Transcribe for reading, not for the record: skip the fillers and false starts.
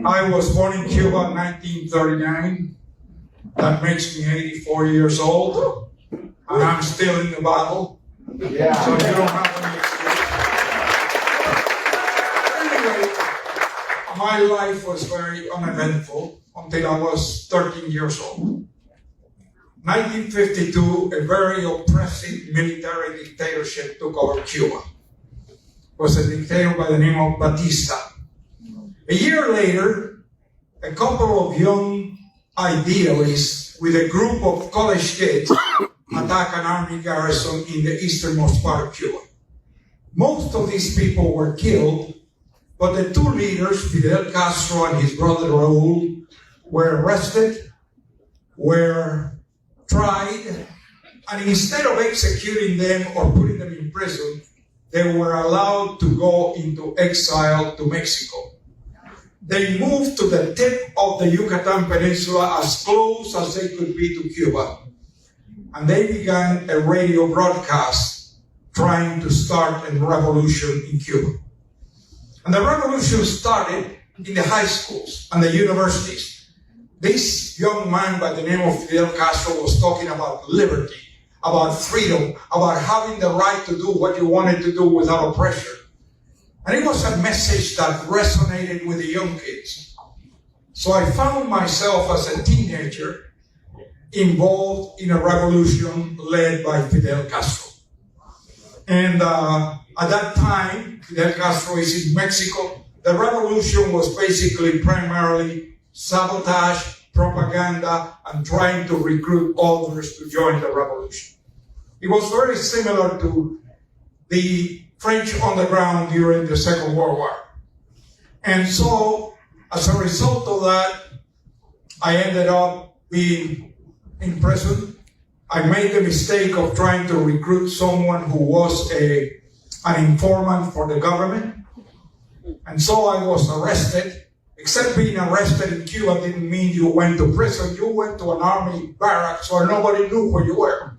I was born in Cuba in 1939. That makes me 84 years old, and I'm still in the battle. Yeah. So you don't have any excuse. Anyway, my life was very uneventful until I was 13 years old. 1952, a very oppressive military dictatorship took over Cuba. It was a dictator by the name of Batista. A year later, a couple of young idealists with a group of college kids attacked an army garrison in the easternmost part of Cuba. Most of these people were killed, but the two leaders, Fidel Castro and his brother Raul, were arrested, were tried, and instead of executing them or putting them in prison, they were allowed to go into exile to Mexico. They moved to the tip of the Yucatan Peninsula as close as they could be to Cuba. And they began a radio broadcast trying to start a revolution in Cuba. And the revolution started in the high schools and the universities. This young man by the name of Fidel Castro was talking about liberty, about freedom, about having the right to do what you wanted to do without pressure. And it was a message that resonated with the young kids. So I found myself as a teenager involved in a revolution led by Fidel Castro. And at that time, Fidel Castro is in Mexico. The revolution was basically primarily sabotage, propaganda, and trying to recruit others to join the revolution. It was very similar to the French underground during the Second World War. And so, as a result of that, I ended up being in prison. I made the mistake of trying to recruit someone who was an informant for the government. And so I was arrested. Except being arrested in Cuba didn't mean you went to prison. You went to an army barracks where nobody knew where you were.